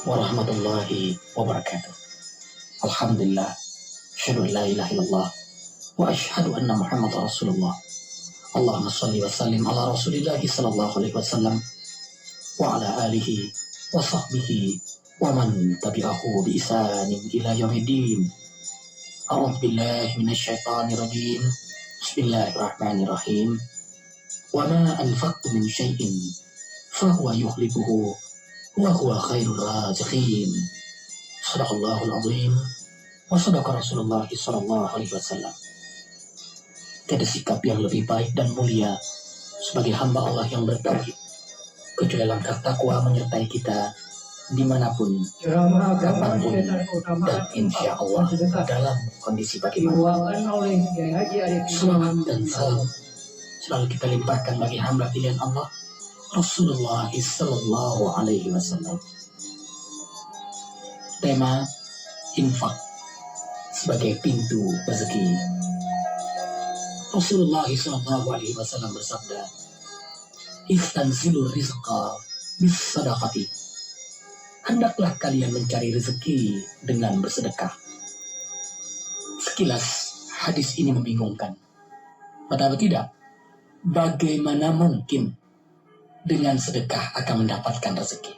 warahmatullahi wabarakatuh. Alhamdulillah, asyhadu an la ilaha illallah wa asyhadu anna Muhammadar Rasulullah. Allahumma shalli wa sallim ala Rasulillah sallallahu alaihi wasallam wa ala alihi wa sahbihi wa man tabi'ahu bi ihsanin ila yaumiddin. A'udzu billahi minasyaitonir rajim. Bismillahirrahmanirrahim. Wa ma anfaqtum min syai'in fa huwa yukhlifuhu wa huwa khairur raziqin. Shadaqallahul azim wa sadaqa Rasulullah sallallahu alaihi wasallam. Tiada sikap yang lebih baik dan mulia sebagai hamba Allah yang bertauhid kecuali langkah takwa menyertai kita dimanapun, kapanpun, dan insya Allah dalam kondisi bagaimana. Selawat dan salam selalu kita limpahkan bagi hamba pilihan Allah Rasulullah sallallahu alaihi wasallam. Tema infak sebagai pintu rezeki. Rasulullah sallallahu alaihi wasallam bersabda, "Istanzilur rizqa bis sadaqati." Hendaklah kalian mencari rezeki dengan bersedekah. Sekilas hadis ini membingungkan. Padahal tidak, bagaimana mungkin dengan sedekah akan mendapatkan rezeki?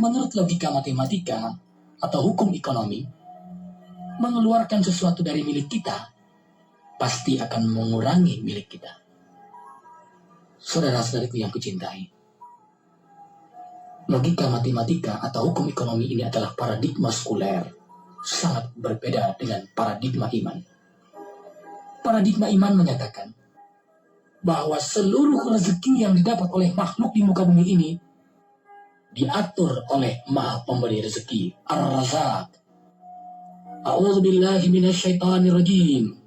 Menurut logika matematika atau hukum ekonomi, mengeluarkan sesuatu dari milik kita pasti akan mengurangi milik kita. Saudara-saudariku yang kucintai, logika matematika atau hukum ekonomi ini adalah paradigma sekuler, sangat berbeda dengan paradigma iman. Paradigma iman menyatakan bahwa seluruh rezeki yang didapat oleh makhluk di muka bumi ini diatur oleh Maha Pemberi rezeki, Ar-Razzaq. A'udzubillahi minasyaitonir rajim.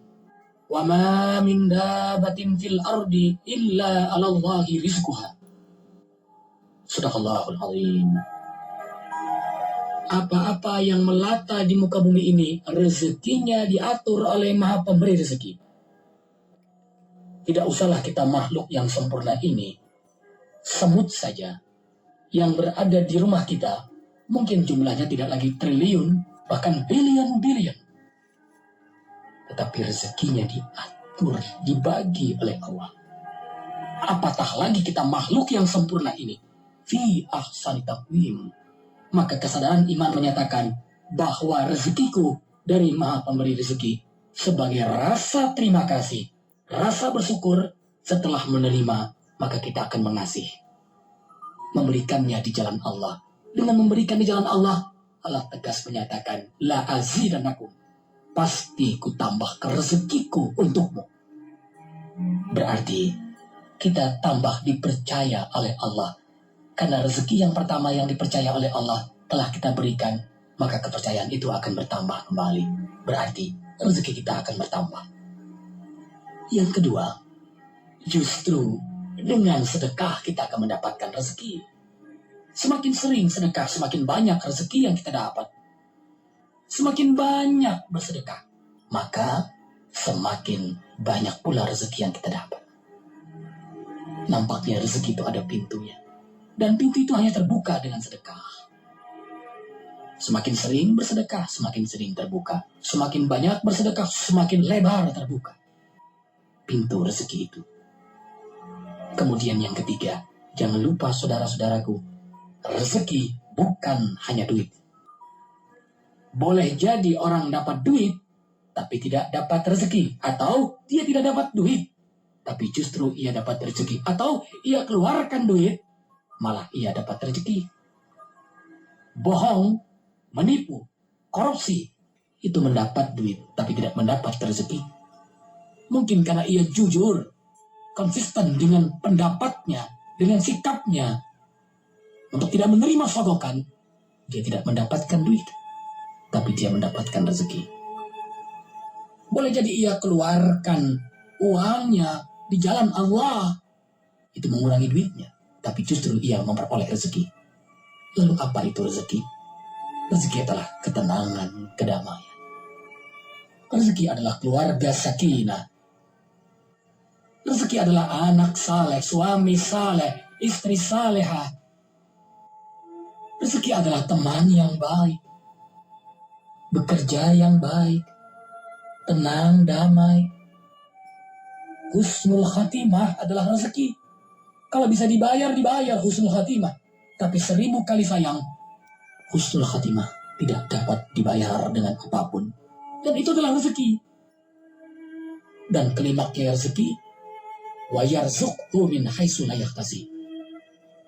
Wa ma min dabbatin fil ardi illa 'alallahi rizquha. Shadaqallahul azim. Apa-apa yang melata di muka bumi ini rezekinya diatur oleh Maha Pemberi rezeki. Tidak usahlah kita makhluk yang sempurna ini, semut saja yang berada di rumah kita, mungkin jumlahnya tidak lagi triliun, bahkan bilion-bilion. Tetapi rezekinya diatur, dibagi oleh Allah. Apatah lagi kita makhluk yang sempurna ini, fi ahsani taqwim. Maka kesadaran iman menyatakan bahwa rezekiku dari Maha Pemberi rezeki sebagai rasa terima kasih, rasa bersyukur setelah menerima, maka kita akan mengasihi. Memberikannya di jalan Allah. Dengan memberikan di jalan Allah, Allah tegas menyatakan, la azidannakum. Pasti ku tambah rezekiku untukmu. Berarti kita tambah dipercaya oleh Allah. Karena rezeki yang pertama yang dipercaya oleh Allah telah kita berikan, maka kepercayaan itu akan bertambah kembali. Berarti rezeki kita akan bertambah. Yang kedua, justru dengan sedekah kita akan mendapatkan rezeki. Semakin sering sedekah, semakin banyak rezeki yang kita dapat. Semakin banyak bersedekah, maka semakin banyak pula rezeki yang kita dapat. Nampaknya rezeki itu ada pintunya. Dan pintu itu hanya terbuka dengan sedekah. Semakin sering bersedekah, semakin sering terbuka. Semakin banyak bersedekah, semakin lebar terbuka pintu rezeki itu. Kemudian yang ketiga, jangan lupa saudara-saudaraku, rezeki bukan hanya duit. Boleh jadi orang dapat duit, tapi tidak dapat rezeki. Atau dia tidak dapat duit, tapi justru ia dapat rezeki. Atau ia keluarkan duit, malah ia dapat rezeki. Bohong, menipu, korupsi, itu mendapat duit, tapi tidak mendapat rezeki. Mungkin karena ia jujur, konsisten dengan pendapatnya, dengan sikapnya, untuk tidak menerima sogokan, dia tidak mendapatkan duit, tapi dia mendapatkan rezeki. Boleh jadi ia keluarkan uangnya di jalan Allah, itu mengurangi duitnya, tapi justru ia memperoleh rezeki. Lalu apa itu rezeki? Rezeki adalah ketenangan, kedamaian. Rezeki adalah keluarga sakinah. Rezeki adalah anak saleh, suami saleh, istri salehah. Rezeki adalah teman yang baik, bekerja yang baik, tenang, damai. Husnul khatimah adalah rezeki. Kalau bisa dibayar, dibayar husnul khatimah. Tapi 1000 kali sayang, husnul khatimah tidak dapat dibayar dengan apapun. Dan itu adalah rezeki. Dan klimaknya rezeki, wa yarzuqhu min haitsu la yahtasib.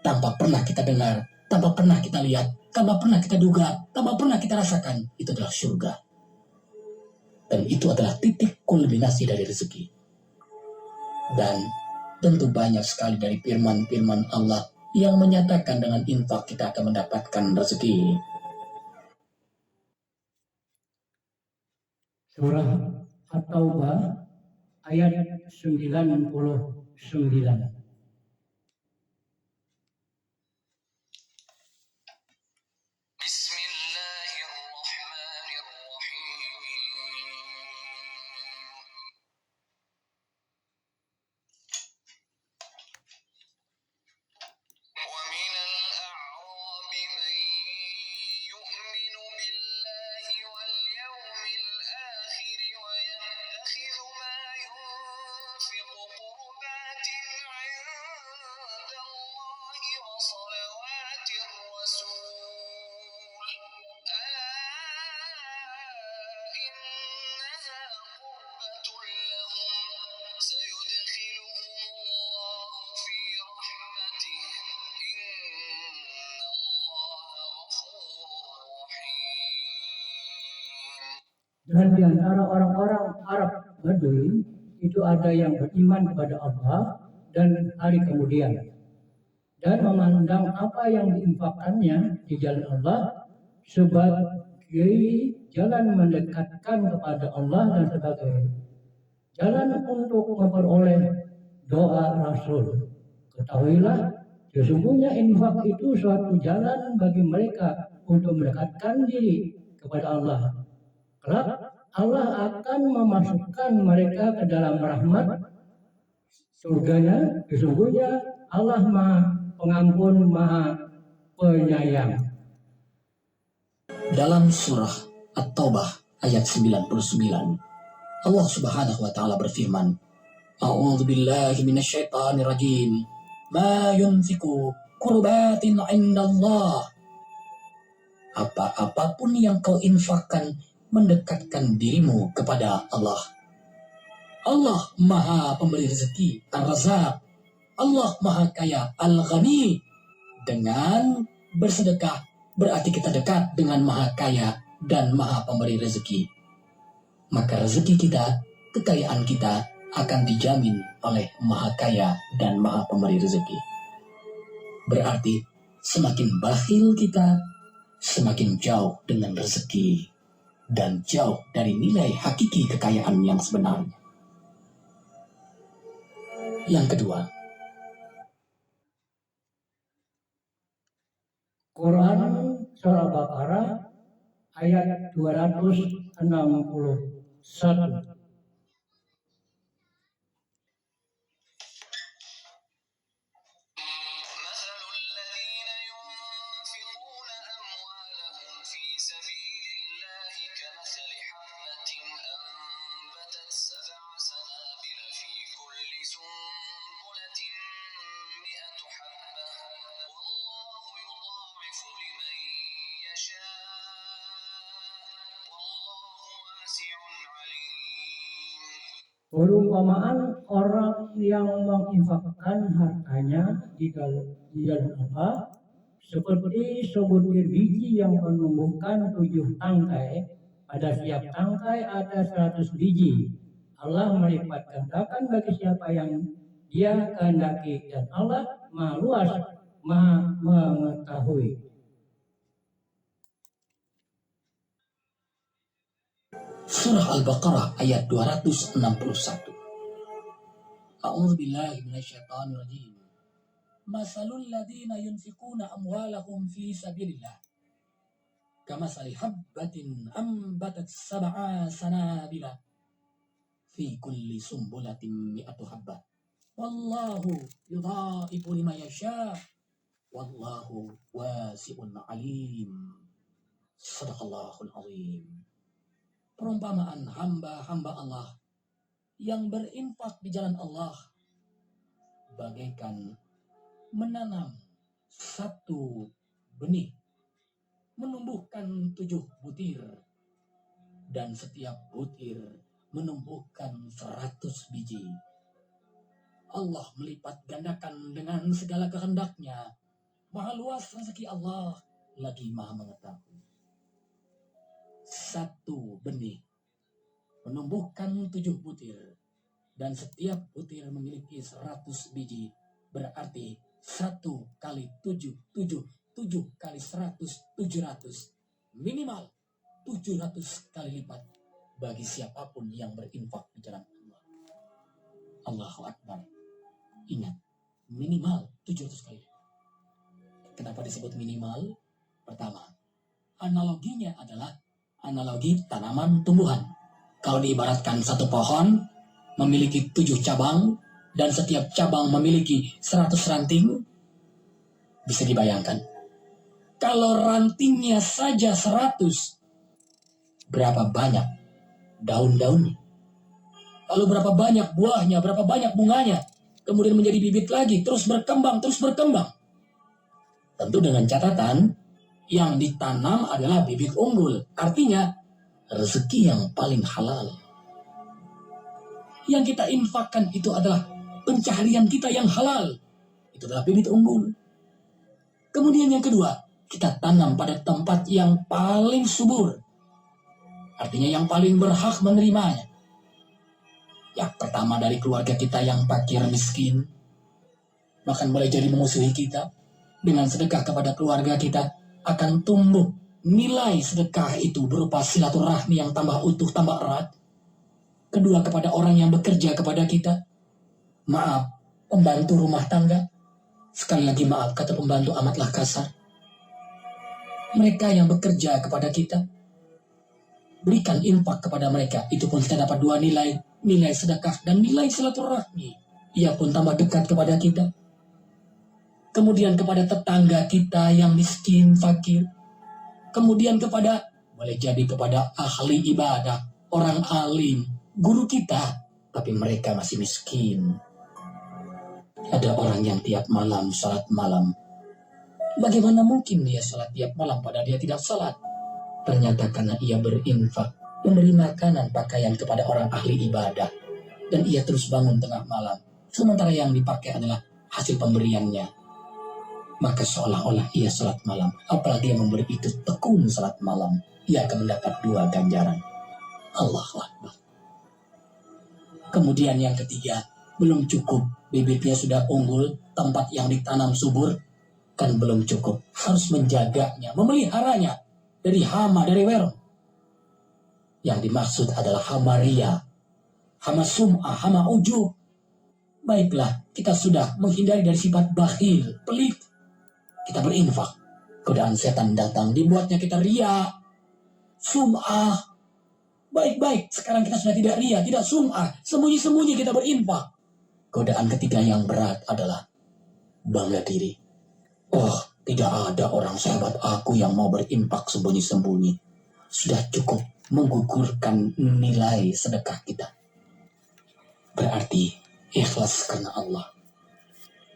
Tanpa pernah kita dengar, tanpa pernah kita lihat, tanpa pernah kita duga, tanpa pernah kita rasakan, itu adalah surga. Dan itu adalah titik kulminasi dari rezeki. Dan tentu banyak sekali dari firman-firman Allah yang menyatakan dengan infak kita akan mendapatkan rezeki. Surah At-Taubah ayat 99. Dan di antara orang-orang Arab Badui itu ada yang beriman kepada Allah dan hari kemudian, dan memandang apa yang diinfakkannya di jalan Allah sebagai jalan mendekatkan kepada Allah dan sebagai jalan untuk memperoleh doa Rasul. Ketahuilah, sesungguhnya infak itu suatu jalan bagi mereka untuk mendekatkan diri kepada Allah. Kelak Allah akan memasukkan mereka ke dalam rahmat surganya. Sesungguhnya Allah Maha Pengampun, Maha Penyayang. Dalam surah At-Taubah ayat 99, Allah Subhanahu wa taala berfirman, A'udzu billahi minasyaitonir rajim. Ma yunfiqu qurbatin 'indallah. Apapun yang kau infakkan mendekatkan dirimu kepada Allah. Allah Maha Pemberi rezeki, Ar-Razzaq. Allah Maha Kaya, Al-Ghani. Dengan bersedekah berarti kita dekat dengan Maha Kaya dan Maha Pemberi rezeki. Maka rezeki kita, kekayaan kita akan dijamin oleh Maha Kaya dan Maha Pemberi rezeki. Berarti semakin bakhil kita, semakin jauh dengan rezeki dan jauh dari nilai hakiki kekayaan yang sebenarnya. Yang kedua, Quran Surah Baqarah ayat 261. Perumpamaan orang yang menginfakkan hartanya di jalan Allah seperti sebutir biji yang menumbuhkan 7 tangkai. Pada setiap tangkai ada 100 biji. Allah melipat gandakan bagi siapa yang Dia kehendaki, dan Allah Maha Luas, Maha Mengetahui. Surah Al-Baqarah ayat 261. A'udzu billahi minasyaitonir rajim. Masalul ladzina yunfiquna amwalahum fi sabilillah kamathali habbatin ambatat sab'a sanabila fi kulli sumbulatin mi'atu habbah. Wallahu yudha'ifu liman yasha. Wallahu wasi'un alim. Sadaqallahul azim. Perumpamaan hamba-hamba Allah yang berinfak di jalan Allah bagaikan menanam satu benih, menumbuhkan 7 butir, dan setiap butir menumbuhkan 100 biji. Allah melipat gandakan dengan segala kehendaknya. Maha luas rezeki Allah, lagi maha mengetahui. Satu benih menumbuhkan 7 butir, dan setiap butir memiliki 100 biji. Berarti 1 kali 7, 7 kali 100, 700. Minimal 700 kali lipat bagi siapapun yang berinfak di jalan Allah. Allahu Akbar. Ingat, minimal 700 kali lipat. Kenapa disebut minimal? Pertama, analoginya adalah analogi tanaman tumbuhan. Kalau diibaratkan satu pohon memiliki 7 cabang dan setiap cabang memiliki 100 ranting, bisa dibayangkan. Kalau rantingnya saja 100, berapa banyak daun-daunnya? Lalu berapa banyak buahnya, berapa banyak bunganya? Kemudian menjadi bibit lagi, terus berkembang, terus berkembang. Tentu dengan catatan, yang ditanam adalah bibit unggul. Artinya, rezeki yang paling halal. Yang kita infakkan itu adalah pencaharian kita yang halal. Itu adalah bibit unggul. Kemudian yang kedua, kita tanam pada tempat yang paling subur. Artinya yang paling berhak menerimanya. Yang pertama dari keluarga kita yang fakir miskin. Bahkan boleh jadi memusuhi kita. Dengan sedekah kepada keluarga kita akan tumbuh nilai sedekah itu berupa silaturahmi yang tambah utuh, tambah erat. Kedua, kepada orang yang bekerja kepada kita. Maaf, pembantu rumah tangga. Sekali lagi maaf, kata pembantu amatlah kasar. Mereka yang bekerja kepada kita, berikan infak kepada mereka. Itu pun kita dapat 2 nilai. Nilai sedekah dan nilai silaturahmi. Ia pun tambah dekat kepada kita. Kemudian kepada tetangga kita yang miskin, fakir. Kemudian kepada, boleh jadi kepada ahli ibadah, orang alim, guru kita. Tapi mereka masih miskin. Ada orang yang tiap malam salat malam. Bagaimana mungkin dia salat tiap malam padahal dia tidak salat? Ternyata karena ia berinfak, memberi makanan, pakaian kepada orang ahli ibadah. Dan ia terus bangun tengah malam. Sementara yang dipakai adalah hasil pemberiannya. Maka seolah-olah ia salat malam. Apalagi yang memberi itu tekun salat malam. Ia akan mendapat 2 ganjaran. Allahu Akbar. Kemudian yang ketiga, belum cukup. Bibitnya sudah unggul, tempat yang ditanam subur. Kan belum cukup. Harus menjaganya, memeliharanya. Dari hama, dari werong. Yang dimaksud adalah hama ria, hama sum'ah, hama ujub. Baiklah, kita sudah menghindari dari sifat bakhil, pelit. Kita berinfak. Godaan setan datang, dibuatnya kita ria, sum'ah. Baik-baik, sekarang kita sudah tidak ria, tidak sum'ah. Sembunyi-sembunyi kita berinfak. Godaan ketiga yang berat adalah bangga diri. Oh, tidak ada orang sehebat aku yang mau berinfak sembunyi-sembunyi. Sudah cukup menggugurkan nilai sedekah kita. Berarti ikhlas karena Allah.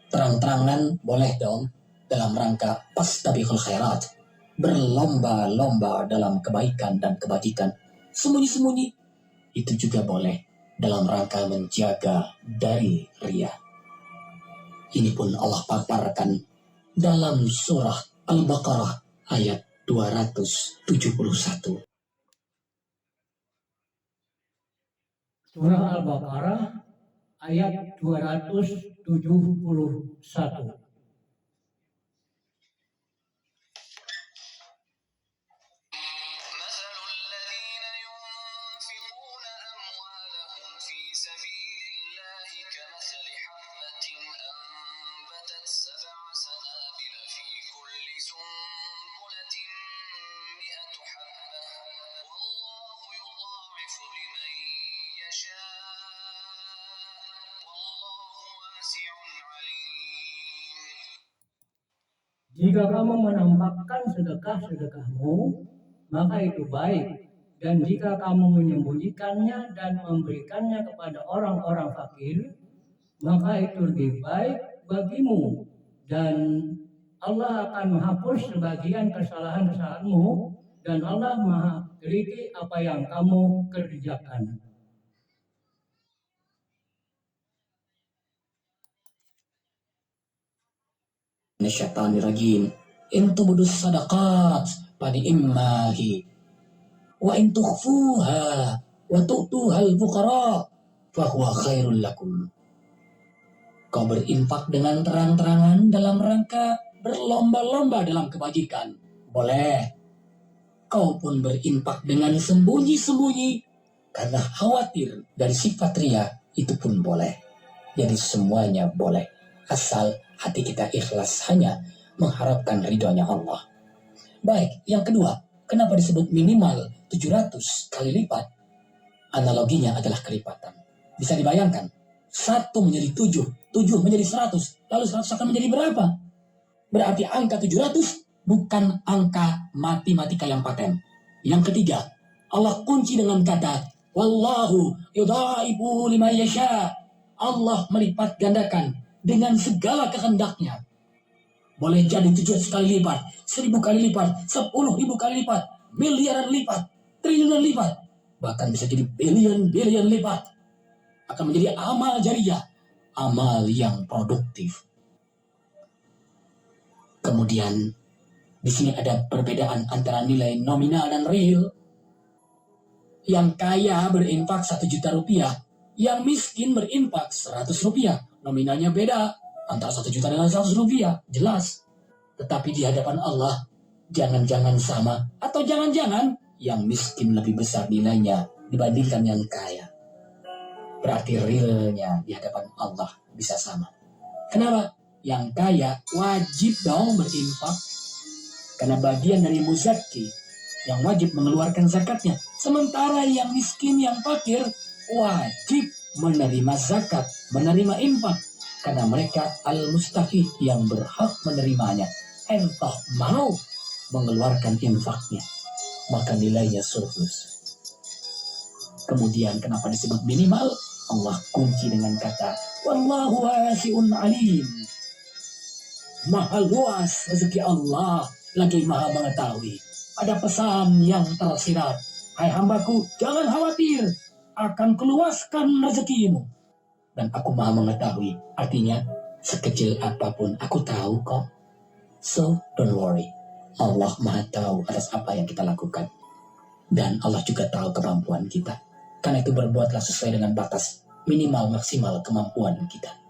Terang-terangan boleh dong dalam rangka fastabiqul khairat. Berlomba-lomba dalam kebaikan dan kebajikan. Sembunyi-sembunyi itu juga boleh dalam rangka menjaga dari riya. Ini pun Allah paparkan dalam surah Al-Baqarah ayat 271. Surah Al-Baqarah ayat 271. Jika kamu menampakkan sedekah-sedekahmu, maka itu baik. Dan jika kamu menyembunyikannya dan memberikannya kepada orang-orang fakir, maka itu lebih baik bagimu. Dan Allah akan menghapus sebagian kesalahan-kesalahanmu, dan Allah Maha teliti apa yang kamu kerjakan. Minasyaitonir rajim. In tubdus sadaqat fa ni'mahi wa in tukhfuha wa tu'tuhal fuqara fa huwa khairul lakum. Kau berinfak dengan terang-terangan dalam rangka berlomba-lomba dalam kebajikan, boleh. Kau pun berinfak dengan sembunyi-sembunyi karena khawatir dari sifat ria, itu pun boleh. Jadi semuanya boleh, asal hati kita ikhlas hanya mengharapkan ridhonya Allah. Baik, yang kedua, kenapa disebut minimal 700 kali lipat? Analoginya adalah kelipatan. Bisa dibayangkan, 1 menjadi 7, 7 menjadi 100, lalu 100 akan menjadi berapa? Berarti angka 700 bukan angka matematika yang paten. Yang ketiga, Allah kunci dengan kata wallahu yudhaifu liman yasha. Allah melipat gandakan dengan segala kehendaknya. Boleh jadi 700 kali lipat, 1000 kali lipat, 10.000 kali lipat, miliaran lipat, triliunan lipat, bahkan bisa jadi bilion lipat. Akan menjadi amal jariah, amal yang produktif. Kemudian di sini ada perbedaan antara nilai nominal dan real. Yang kaya berinfak 1 juta rupiah, yang miskin berinfak 100 rupiah. Nominalnya beda antara 1 juta dengan 100 rupiah, jelas. Tetapi di hadapan Allah, jangan-jangan sama, atau jangan-jangan yang miskin lebih besar nilainya dibandingkan yang kaya. Berarti realnya di hadapan Allah bisa sama. Kenapa? Yang kaya wajib dong berinfak, karena bagian dari muzaki yang wajib mengeluarkan zakatnya. Sementara yang miskin, yang fakir wajib menerima zakat, menerima infak, karena mereka al-mustahiq yang berhak menerimanya. Entah mau mengeluarkan infaknya, maka nilainya surplus. Kemudian kenapa disebut minimal? Allah kunci dengan kata wallahu wasi'un alim. Maha luas rezeki Allah, lagi maha mengetahui. Ada pesan yang tersirat, hai hambaku, jangan khawatir, akan keluaskan rezekimu, dan aku maha mengetahui. Artinya sekecil apapun aku tahu kok. So don't worry, Allah maha tahu atas apa yang kita lakukan, dan Allah juga tahu kemampuan kita. Karena itu berbuatlah sesuai dengan batas minimal maksimal kemampuan kita.